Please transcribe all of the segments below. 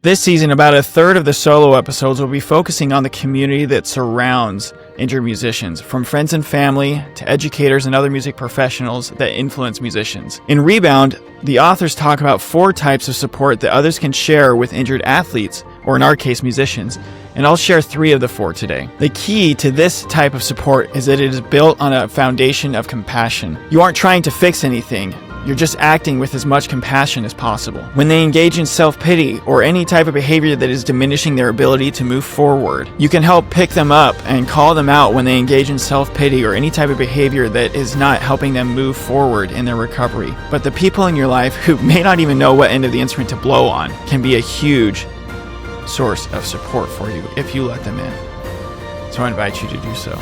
This season, about a third of the solo episodes will be focusing on the community that surrounds injured musicians, from friends and family to educators and other music professionals that influence musicians. In Rebound, the authors talk about 4 types of support that others can share with injured athletes, or in our case, musicians, and I'll share 3 of the 4 today. The key to this type of support is that it is built on a foundation of compassion. You aren't trying to fix anything. You're just acting with as much compassion as possible. When they engage in self-pity or any type of behavior that is diminishing their ability to move forward, you can help pick them up and call them out when they engage in self-pity or any type of behavior that is not helping them move forward in their recovery. But the people in your life who may not even know what end of the instrument to blow on can be a huge source of support for you if you let them in. So I invite you to do so.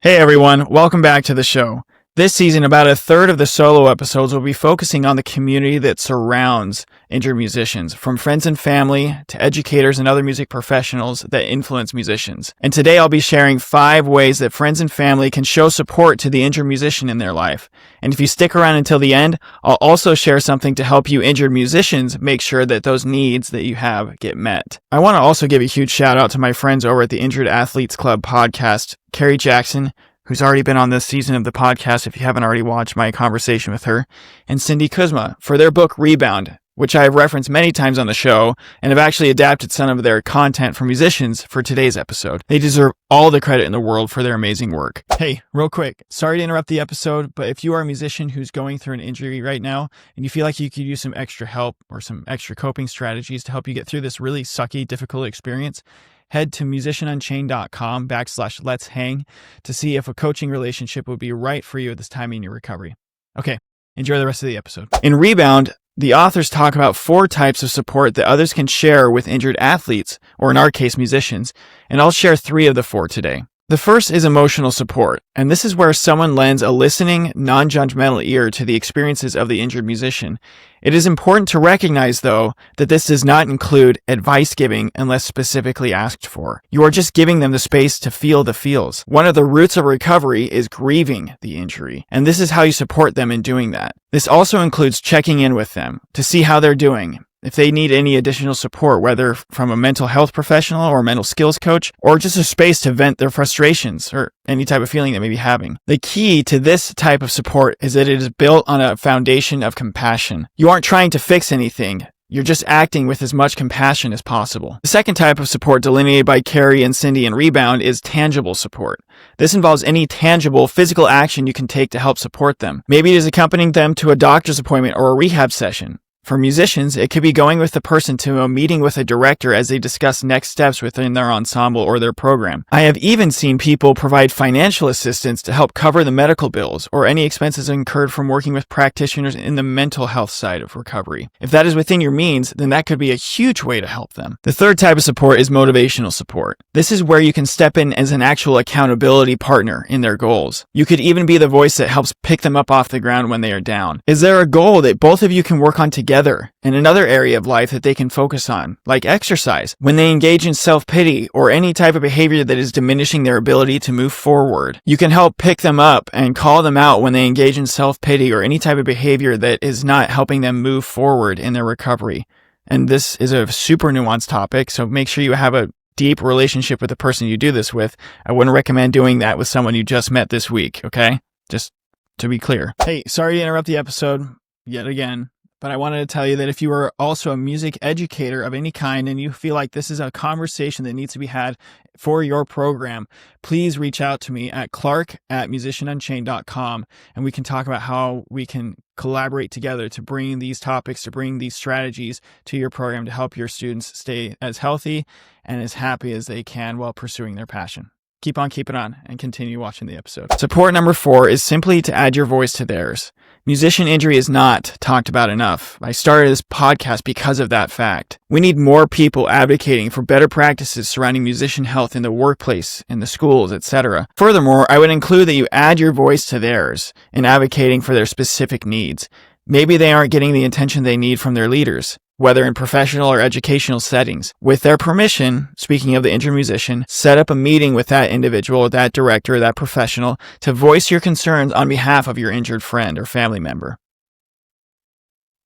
Hey everyone, welcome back to the show. This season, about a third of the solo episodes will be focusing on the community that surrounds injured musicians, from friends and family to educators and other music professionals that influence musicians. And today I'll be sharing 5 ways that friends and family can show support to the injured musician in their life. And if you stick around until the end, I'll also share something to help you injured musicians make sure that those needs that you have get met. I want to also give a huge shout out to my friends over at the Injured Athletes Club podcast, Carrie Jackson, who's already been on this season of the podcast if you haven't already watched my conversation with her, and Cindy Kuzma for their book Rebound, which I have referenced many times on the show and have actually adapted some of their content for musicians for today's episode. They deserve all the credit in the world for their amazing work. Hey, real quick, sorry to interrupt the episode, but if you are a musician who's going through an injury right now and you feel like you could use some extra help or some extra coping strategies to help you get through this really sucky, difficult experience, head to musicianunchained.com/let's hang to see if a coaching relationship would be right for you at this time in your recovery. Okay, enjoy the rest of the episode. In Rebound, the authors talk about 4 types of support that others can share with injured athletes, or in our case, musicians, and I'll share 3 of the 4 today. The first is emotional support, and this is where someone lends a listening, non-judgmental ear to the experiences of the injured musician. It is important to recognize, though, that this does not include advice giving unless specifically asked for. You are just giving them the space to feel the feels. One of the roots of recovery is grieving the injury, and this is how you support them in doing that. This also includes checking in with them to see how they're doing, if they need any additional support, whether from a mental health professional or a mental skills coach, or just a space to vent their frustrations or any type of feeling they may be having. The key to this type of support is that it is built on a foundation of compassion. You aren't trying to fix anything. You're just acting with as much compassion as possible. The second type of support delineated by Carrie and Cindy in Rebound is tangible support. This involves any tangible physical action you can take to help support them. Maybe it is accompanying them to a doctor's appointment or a rehab session. For musicians, it could be going with the person to a meeting with a director as they discuss next steps within their ensemble or their program. I have even seen people provide financial assistance to help cover the medical bills or any expenses incurred from working with practitioners in the mental health side of recovery. If that is within your means, then that could be a huge way to help them. The third type of support is motivational support. This is where you can step in as an actual accountability partner in their goals. You could even be the voice that helps pick them up off the ground when they are down. Is there a goal that both of you can work on together in another area of life that they can focus on, like exercise? When they engage in self-pity or any type of behavior that is diminishing their ability to move forward, you can help pick them up and call them out when they engage in self-pity or any type of behavior that is not helping them move forward in their recovery. And this is a super nuanced topic, so make sure you have a deep relationship with the person you do this with. I wouldn't recommend doing that with someone you just met this week, okay? Just to be clear. Hey, sorry to interrupt the episode yet again, but I wanted to tell you that if you are also a music educator of any kind and you feel like this is a conversation that needs to be had for your program, please reach out to me at clark@musicianunchained.com and we can talk about how we can collaborate together to bring these topics, to bring these strategies to your program to help your students stay as healthy and as happy as they can while pursuing their passion. Keep on keeping on and continue watching the episode. Support number 4 is simply to add your voice to theirs. Musician injury is not talked about enough. I started this podcast because of that fact. We need more people advocating for better practices surrounding musician health in the workplace, in the schools, etc. Furthermore, I would include that you add your voice to theirs in advocating for their specific needs. Maybe they aren't getting the attention they need from their leaders, whether in professional or educational settings. With their permission, speaking of the injured musician, set up a meeting with that individual, that director, that professional to voice your concerns on behalf of your injured friend or family member.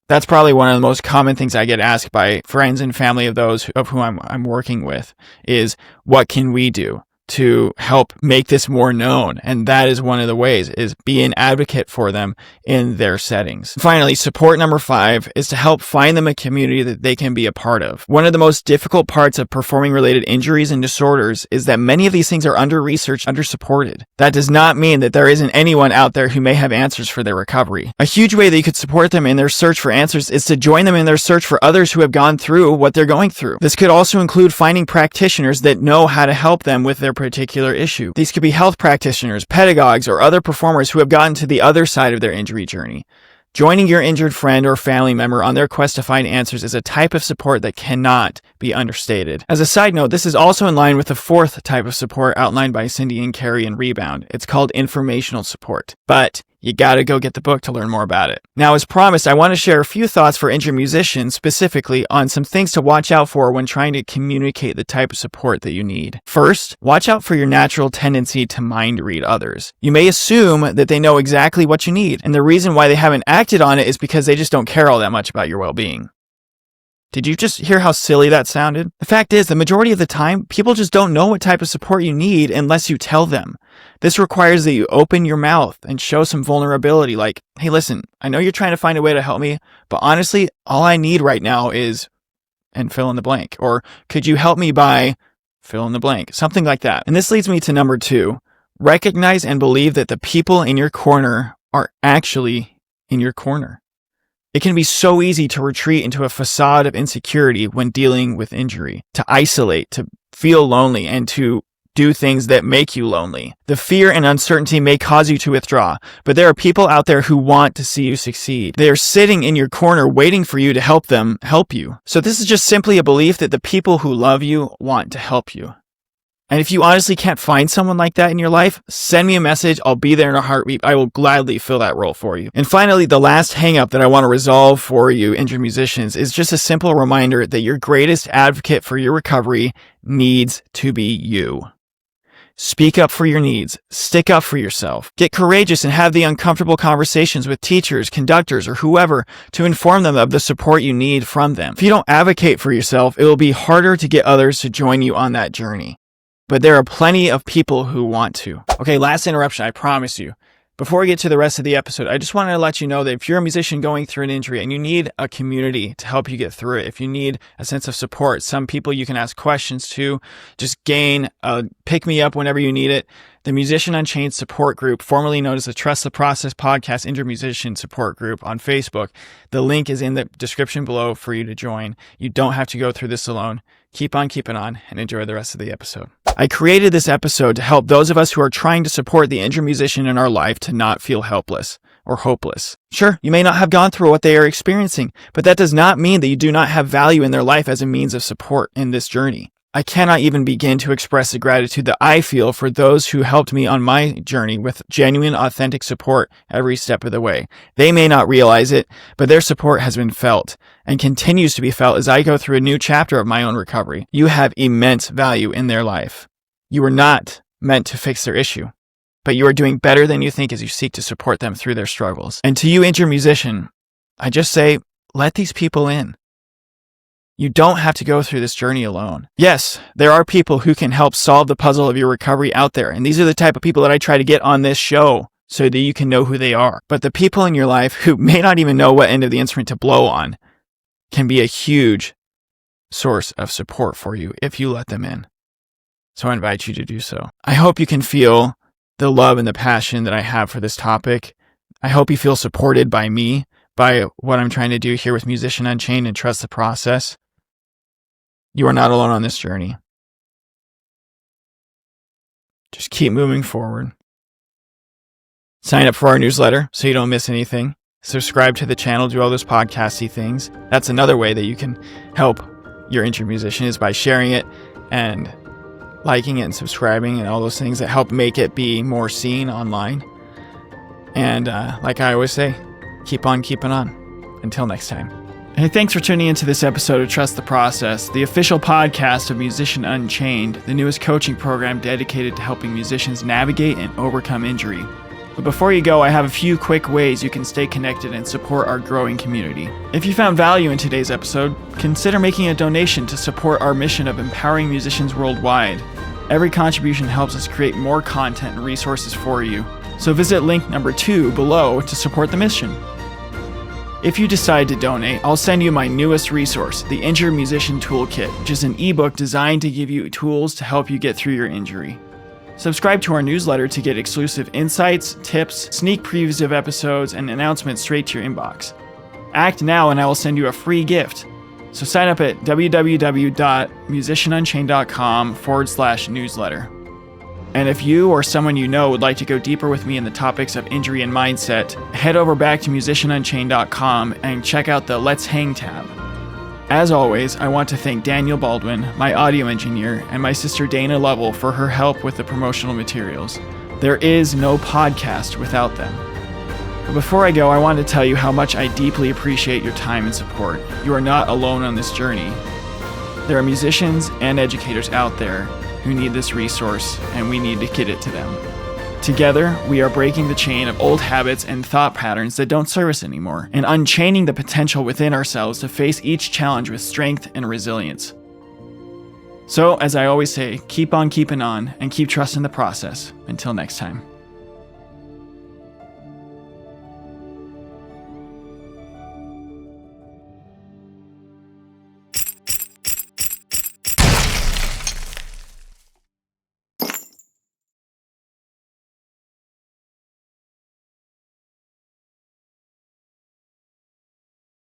That's probably one of the most common things I get asked by friends and family of those of whom I'm working with is, what can we do to help make this more known? And that is one of the ways, is be an advocate for them in their settings. Finally, support number 5 is to help find them a community that they can be a part of. One of the most difficult parts of performing related injuries and disorders is that many of these things are under-researched, under-supported. That does not mean that there isn't anyone out there who may have answers for their recovery. A huge way that you could support them in their search for answers is to join them in their search for others who have gone through what they're going through. This could also include finding practitioners that know how to help them with their particular issue. These could be health practitioners, pedagogues, or other performers who have gotten to the other side of their injury journey. Joining your injured friend or family member on their quest to find answers is a type of support that cannot be understated. As a side note, this is also in line with the 4th type of support outlined by Cindy and Carrie in Rebound. It's called informational support. But you gotta go get the book to learn more about it. Now, as promised, I want to share a few thoughts for injured musicians, specifically on some things to watch out for when trying to communicate the type of support that you need. First, watch out for your natural tendency to mind read others. You may assume that they know exactly what you need, and the reason why they haven't acted on it is because they just don't care all that much about your well-being. Did you just hear how silly that sounded? The fact is, the majority of the time, people just don't know what type of support you need unless you tell them. This requires that you open your mouth and show some vulnerability, like, hey, listen, I know you're trying to find a way to help me, but honestly, all I need right now is, and fill in the blank. Or, could you help me by, fill in the blank, something like that. And this leads me to number 2. Recognize and believe that the people in your corner are actually in your corner. It can be so easy to retreat into a facade of insecurity when dealing with injury, to isolate, to feel lonely, and to do things that make you lonely. The fear and uncertainty may cause you to withdraw, but there are people out there who want to see you succeed. They are sitting in your corner waiting for you to help them help you. So this is just simply a belief that the people who love you want to help you. And if you honestly can't find someone like that in your life, send me a message. I'll be there in a heartbeat. I will gladly fill that role for you. And finally, the last hang-up that I want to resolve for you injured musicians is just a simple reminder that your greatest advocate for your recovery needs to be you. Speak up for your needs. Stick up for yourself. Get courageous and have the uncomfortable conversations with teachers, conductors, or whoever to inform them of the support you need from them. If you don't advocate for yourself, it will be harder to get others to join you on that journey. But there are plenty of people who want to. Okay, last interruption, I promise you. Before we get to the rest of the episode, I just wanted to let you know that if you're a musician going through an injury and you need a community to help you get through it, if you need a sense of support, some people you can ask questions to, just gain a pick-me-up whenever you need it, the Musician Unchained support group, formerly known as the Trust the Process Podcast Injured Musician Support Group on Facebook. The link is in the description below for you to join. You don't have to go through this alone. Keep on keeping on and enjoy the rest of the episode. I created this episode to help those of us who are trying to support the injured musician in our life to not feel helpless or hopeless. Sure, you may not have gone through what they are experiencing, but that does not mean that you do not have value in their life as a means of support in this journey. I cannot even begin to express the gratitude that I feel for those who helped me on my journey with genuine, authentic support every step of the way. They may not realize it, but their support has been felt and continues to be felt as I go through a new chapter of my own recovery. You have immense value in their life. You are not meant to fix their issue, but you are doing better than you think as you seek to support them through their struggles. And to you, injured musician, I just say, let these people in. You don't have to go through this journey alone. Yes, there are people who can help solve the puzzle of your recovery out there, and these are the type of people that I try to get on this show so that you can know who they are. But the people in your life who may not even know what end of the instrument to blow on can be a huge source of support for you if you let them in. So I invite you to do so. I hope you can feel the love and the passion that I have for this topic. I hope you feel supported by me, by what I'm trying to do here with Musician Unchained and Trust the Process. You are not alone on this journey. Just keep moving forward. Sign up for our newsletter so you don't miss anything. subscribe to the channel, do all those podcasty things. That's another way that you can help your injured musician, is by sharing it and liking it and subscribing and all those things that help make it be more seen online. And like I always say, keep on keeping on. Until next time. Hey, thanks for tuning into this episode of Trust the Process, the official podcast of Musician Unchained, the newest coaching program dedicated to helping musicians navigate and overcome injury. But before you go, I have a few quick ways you can stay connected and support our growing community. If you found value in today's episode, consider making a donation to support our mission of empowering musicians worldwide. Every contribution helps us create more content and resources for you. So visit link number 2 below to support the mission. If you decide to donate, I'll send you my newest resource, the Injured Musician Toolkit, which is an ebook designed to give you tools to help you get through your injury. Subscribe to our newsletter to get exclusive insights, tips, sneak previews of episodes, and announcements straight to your inbox. Act now and I will send you a free gift. So sign up at www.musicianunchained.com/newsletter. And if you or someone you know would like to go deeper with me in the topics of injury and mindset, head over back to musicianunchained.com and check out the Let's Hang tab. As always, I want to thank Daniel Baldwin, my audio engineer, and my sister Dana Lovell for her help with the promotional materials. There is no podcast without them. But before I go, I want to tell you how much I deeply appreciate your time and support. You are not alone on this journey. There are musicians and educators out there who need this resource, and we need to get it to them. Together, we are breaking the chain of old habits and thought patterns that don't serve us anymore, and unchaining the potential within ourselves to face each challenge with strength and resilience. So, as I always say, keep on keeping on and keep trusting the process. Until next time.